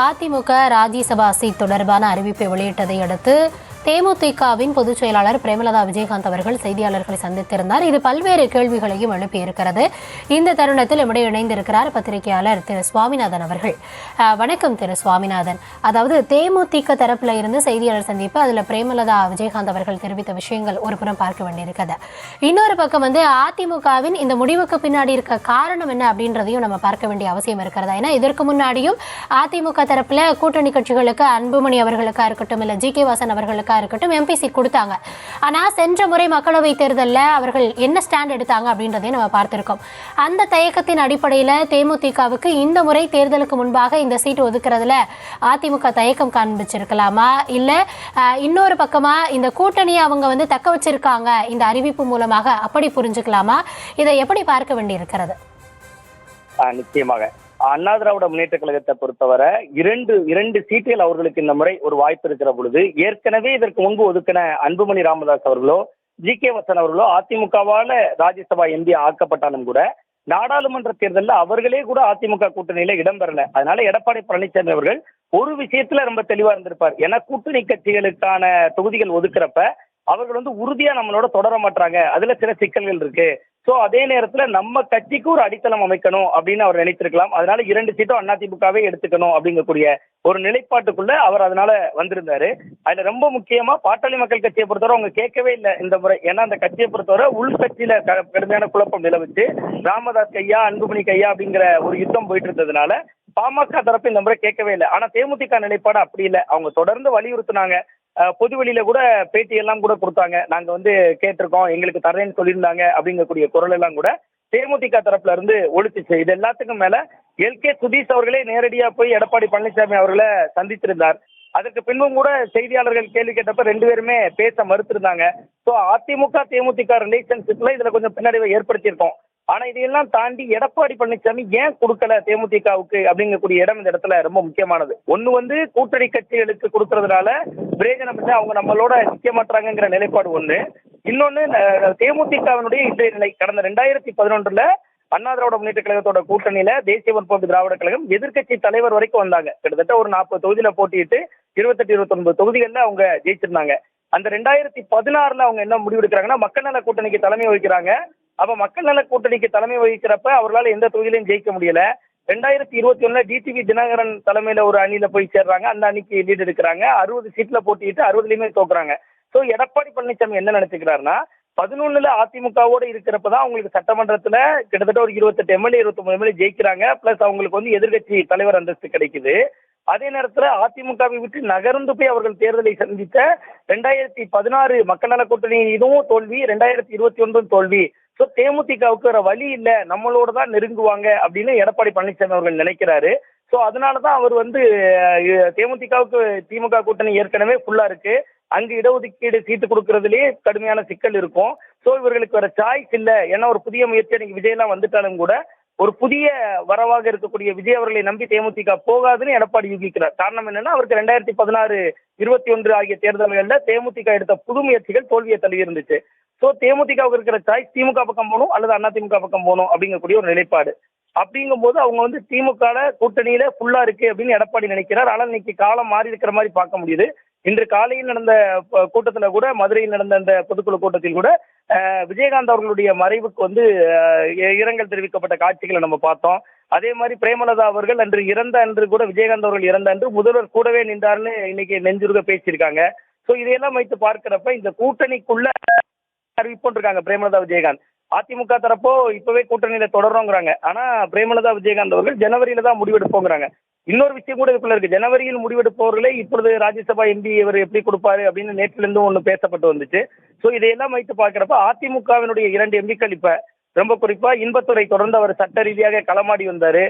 AIADMK Rajya Sabha seat தொடர்பான அறிவிப்பை வெளியிட்டதை அடுத்து தேமுதிகவின் பொதுச் செயலாளர் பிரேமலதா விஜயகாந்த் அவர்கள் செய்தியாளர்களை சந்தித்திருந்தார். இது பல்வேறு கேள்விகளையும் எழுப்பியிருக்கிறது. இந்த தருணத்தில் நம்முடைய இணைந்திருக்கிறார் பத்திரிகையாளர் திரு சுவாமிநாதன் அவர்கள். வணக்கம் திரு சுவாமிநாதன். அதாவது தேமுதிக தரப்புல இருந்து செய்தியாளர் சந்திப்பு, அதுல பிரேமலதா விஜயகாந்த் அவர்கள் தெரிவித்த விஷயங்கள் ஒரு புறம் பார்க்க வேண்டியிருக்கிறது. இன்னொரு பக்கம் அதிமுகவின் இந்த முடிவுக்கு பின்னாடி இருக்க காரணம் என்ன அப்படின்றதையும் நம்ம பார்க்க வேண்டிய அவசியம் இருக்கிறதா? ஏன்னா இதற்கு முன்னாடியும் அதிமுக தரப்புல கூட்டணி கட்சிகளுக்கு அன்புமணி அவர்களுக்கா இருக்கட்டும், இல்ல ஜி கே வாசன் அவர்களுக்கு இருக்கட்டும் எம்பி சீட் கொடுத்தாங்க. ஆனா சென்ற முறை மக்களவை தேர்தலில் அவர்கள் என்ன ஸ்டாண்ட் எடுத்தாங்க அப்படின்றதையும் நம்ம பார்த்திருக்கோம். அந்த தயக்கத்தின் அடிப்படையில் தேமுதிகவுக்கு இந்த முறை தேர்தலுக்கு முன்பாக இந்த சீட் ஒதுக்குறதுல அதிமுக தயக்கம் காண்பிச்சிருக்கலாமா, இல்ல இன்னொரு பக்கமா இந்த கூட்டணியை அவங்க தக்க வச்சிருக்காங்க இந்த அறிவிப்பு மூலமாக, அப்படி புரிஞ்சுக்கலாமா? இதை எப்படி பார்க்க வேண்டி இருக்கிறது? நிச்சயமாக அண்ணா திராவிட முன்னேற்ற கழகத்தை பொறுத்தவரை இரண்டு சீட்டுகள் அவர்களுக்கு இந்த முறை ஒரு வாய்ப்பு இருக்கிற பொழுது, ஏற்கனவே இதற்கு முன்பு ஒதுக்கின அன்புமணி ராமதாஸ் அவர்களோ ஜி கே வாசன் அவர்களோ அதிமுகவால ராஜ்யசபா எம்பி ஆக்கப்பட்டாலும் கூட நாடாளுமன்ற தேர்தலில் அவர்களே கூட அதிமுக கூட்டணியில இடம்பெறல. அதனால எடப்பாடி பழனிசாமி அவர்கள் ஒரு விஷயத்துல ரொம்ப தெளிவா இருந்திருப்பார். ஏன்னா கூட்டணி கட்சிகளுக்கான தொகுதிகள் ஒதுக்குறப்ப அவர்கள் உறுதியா நம்மளோட தொடர மாட்டாங்க, அதுல சில சிக்கல்கள் இருக்கு. சோ அதே நேரத்துல நம்ம கட்சிக்கு ஒரு அடித்தளம் அமைக்கணும் அப்படின்னு அவர் நினைத்திருக்கலாம். அதனால 2 சீட்டும் அதிமுகவே எடுத்துக்கணும் அப்படிங்கக்கூடிய ஒரு நிலைப்பாட்டுக்குள்ள அவர் அதனால வந்திருந்தாரு. அதுல ரொம்ப முக்கியமா பாட்டாளி மக்கள் கட்சியை பொறுத்தவரை அவங்க கேட்கவே இல்லை இந்த முறை. ஏன்னா அந்த கட்சியை பொறுத்தவரை உள்கட்சியில கடுமையான குழப்பம் நிலவுச்சு. ராமதாஸ் கையா அன்புமணி கையா அப்படிங்கிற ஒரு யுத்தம் போயிட்டு இருந்ததுனால பாமக தரப்பு இந்த முறை கேட்கவே இல்லை. ஆனா தேமுதிக நிலைப்பாடு அப்படி இல்லை. அவங்க தொடர்ந்து வலியுறுத்தினாங்க. பொது வெளியில கூட பேட்டி எல்லாம் கூட கொடுத்தாங்க. நாங்க கேட்டிருக்கோம், எங்களுக்கு தரேன்னு சொல்லியிருந்தாங்க அப்படிங்கக்கூடிய குரல் எல்லாம் கூட தேமுதிக தரப்புல இருந்து ஒழிச்சுச்சு. இது எல்லாத்துக்கும் மேல எல்.கே. சுதீஷ் அவர்களே நேரடியா போய் எடப்பாடி பழனிசாமி அவர்களை சந்தித்திருந்தார். அதற்கு பின்பும் கூட செய்தியாளர்கள் கேள்வி கேட்டப்ப 2 பேருமே பேச மறுத்திருந்தாங்க. ஸோ அதிமுக தேமுதிக ரிலேஷன்ஷிப்ல இதுல கொஞ்சம் பின்னடைவை ஏற்படுத்தியிருக்கோம். ஆனா இதையெல்லாம் தாண்டி எடப்பாடி பழனிசாமி ஏன் கொடுக்கல தேமுதிகவுக்கு அப்படிங்கக்கூடிய இடம் இந்த இடத்துல ரொம்ப முக்கியமானது. ஒண்ணு கூட்டணி கட்சிகளுக்கு கொடுக்கறதுனால பிரயோஜனம் இல்லை, அவங்க நம்மளோட நிக்க மாட்டாங்கிற நிலைப்பாடு ஒண்ணு. இன்னொன்னு தேமுதிகவினுடைய இன்றைய நிலை. கடந்த 2011 அண்ணா திராவிட முன்னேற்ற கழகத்தோட கூட்டணியில தேசிய முற்போக்கு திராவிட கழகம் எதிர்கட்சி தலைவர் வரைக்கும் வந்தாங்க. கிட்டத்தட்ட ஒரு 40 தொகுதியில போட்டியிட்டு 28, 29 தொகுதிகள்ல அவங்க ஜெயிச்சிருந்தாங்க. அந்த 2016 அவங்க என்ன முடிவு எடுக்கிறாங்கன்னா மக்கள் நல கூட்டணிக்கு தலைமை வகிக்கிறாங்க. அப்ப மக்கள் நல கூட்டணிக்கு தலைமை வகிக்கிறப்ப அவர்களால் எந்த தொகுதியிலையும் ஜெயிக்க முடியல. 2021 டிடிவி தினகரன் தலைமையில ஒரு அணியில போய் சேர்றாங்க. அந்த அணிக்கு லீட் எடுக்கிறாங்க. 60 சீட்ல போட்டிட்டு 60லயுமே தோக்குறாங்க. சோ எடப்பாடி பழனிசாமி என்ன நினைச்சுக்கிறாருன்னா 11 அதிமுகவோட இருக்கிறப்பதான் அவங்களுக்கு சட்டமன்றத்துல கிட்டத்தட்ட ஒரு 28 எம்எல்ஏ 29 எம்எல்ஏ ஜெயிக்கிறாங்க. பிளஸ் அவங்களுக்கு எதிர்கட்சி தலைவர் அந்தஸ்து கிடைக்குது. அதே நேரத்துல அதிமுகவை விட்டு நகர்ந்து போய் அவர்கள் தேர்தலை சந்தித்த 2016 மக்கள் நல கூட்டணி இதுவும் தோல்வி, 2021 தோல்வி. சோ தேமுதிகவுக்கு வேற வழி இல்ல, நம்மளோட தான் நெருங்குவாங்க அப்படின்னு எடப்பாடி பழனிசாமி அவர்கள் நினைக்கிறாரு. சோ அதனாலதான் அவர் தேமுதிகவுக்கு திமுக கூட்டணி ஏற்கனவே ஃபுல்லா இருக்கு. அங்கு இடஒதுக்கீடு சீட்டு கொடுக்கறதுலயே கடுமையான சிக்கல் இருக்கும். சோ இவர்களுக்கு வேற சாய்ஸ் இல்ல. ஏன்னா ஒரு புதிய முயற்சி இன்னைக்கு விஜய் எல்லாம் வந்துட்டாலும் கூட ஒரு புதிய வரவாக இருக்கக்கூடிய விஜய் அவர்களை நம்பி தேமுதிக போகாதுன்னு எடப்பாடி யூகிக்கிறார். காரணம் என்னன்னா அவருக்கு 2016, 21 ஆகிய தேர்தல்கள்ல தேமுதிக எடுத்த புது முயற்சிகள் தோல்வியை தள்ளி இருந்துச்சு. சோ தேமுதிகவுக்கு இருக்கிற சாய்ஸ் திமுக பக்கம் போகணும் அல்லது அதிமுக பக்கம் போகணும் அப்படிங்கக்கூடிய ஒரு நிலைப்பாடு. அப்படிங்கும் போது அவங்க திமுக கூட்டணியில ஃபுல்லா இருக்கு அப்படின்னு எடப்பாடி நினைக்கிறார். ஆனால் இன்னைக்கு காலம் மாறி இருக்கிற மாதிரி பார்க்க முடியுது. இன்று காலையில் நடந்த கூட்டத்துல கூட, மதுரையில் நடந்த அந்த பொதுக்குழு கூட்டத்தில் கூட விஜயகாந்த் அவர்களுடைய மறைவுக்கு இரங்கல் தெரிவிக்கப்பட்ட காட்சிகளை நம்ம பார்த்தோம். அதே மாதிரி பிரேமலதா அவர்கள் அன்று இறந்த அன்று கூட, விஜயகாந்த் அவர்கள் இறந்த அன்று முதல்வர் கூடவே நின்றார்னு இன்னைக்கு நெஞ்சுருக பேசியிருக்காங்க. சோ இதையெல்லாம் வைத்து பார்க்கிறப்ப இந்த கூட்டணிக்குள்ள அறிவிப்புன்றிருக்காங்க பிரேமலதா விஜயகாந்த். அதிமுக தரப்போ இப்பவே கூட்டணியில தொடர்றோங்கிறாங்க. ஆனா பிரேமலதா விஜயகாந்த் அவர்கள் ஜனவரியில தான் முடிவெடுப்போங்கிறாங்க. இன்னொரு விஷயம் கூட இதுக்குள்ள இருக்கு. ஜனவரியில் முடிவெடுப்பவர்களே இப்பொழுது ராஜ்யசபா எம்பி இவர் எப்படி கொடுப்பாரு அப்படின்னு நேற்றில இருந்து ஒண்ணு பேசப்பட்டு வந்துச்சு. சோ இதையெல்லாம் வைத்து பார்க்கிறப்ப அதிமுகவினுடைய 2 எம்பிக்கள் இப்ப ரொம்ப குறிப்பா இன்பத்துறை தொடர்ந்து அவர் சட்ட ரீதியாக களமாடி வந்தாரு.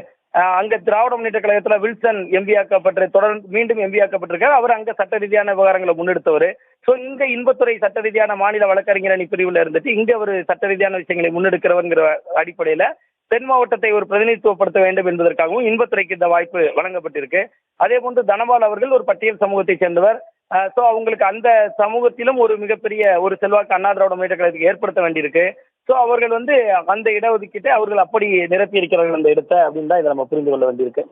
அங்க திராவிட முன்னேற்ற கழகத்துல வில்சன் எம்பி ஆக்கப்பட்டு தொடர்ந்து மீண்டும் எம்பி ஆக்கப்பட்டிருக்காரு. அவர் அங்க சட்ட ரீதியான விவகாரங்களை முன்னெடுத்தவர். சோ இங்க இன்பத்துறை சட்ட ரீதியான மாநில வழக்கறிஞர் அணி பிரிவுல இருந்துட்டு இங்க ஒரு சட்ட ரீதியான விஷயங்களை முன்னெடுக்கிறவங்கிற அடிப்படையில தென் மாவட்டத்தை ஒரு பிரதிநிதித்துவப்படுத்த வேண்டும் என்பதற்காகவும் இன்பத்துறைக்கு இந்த வாய்ப்பு வழங்கப்பட்டிருக்கு. அதே போன்று தனபால் அவர்கள் ஒரு பட்டியல் சமூகத்தை சேர்ந்தவர். சோ அவங்களுக்கு அந்த சமூகத்திலும் ஒரு மிகப்பெரிய ஒரு செல்வாக்கு அண்ணா திராவிட முன்னேற்ற கழகத்துக்கு ஏற்படுத்த வேண்டியிருக்கு. சோ அவர்கள் அந்த இடஒதுக்கீட்டை அவர்கள் அப்படி நிரப்பி இருக்கிறார்கள் அந்த இடத்தை அப்படின்னு தான் இதை நம்ம புரிந்து கொள்ள வேண்டியிருக்கு.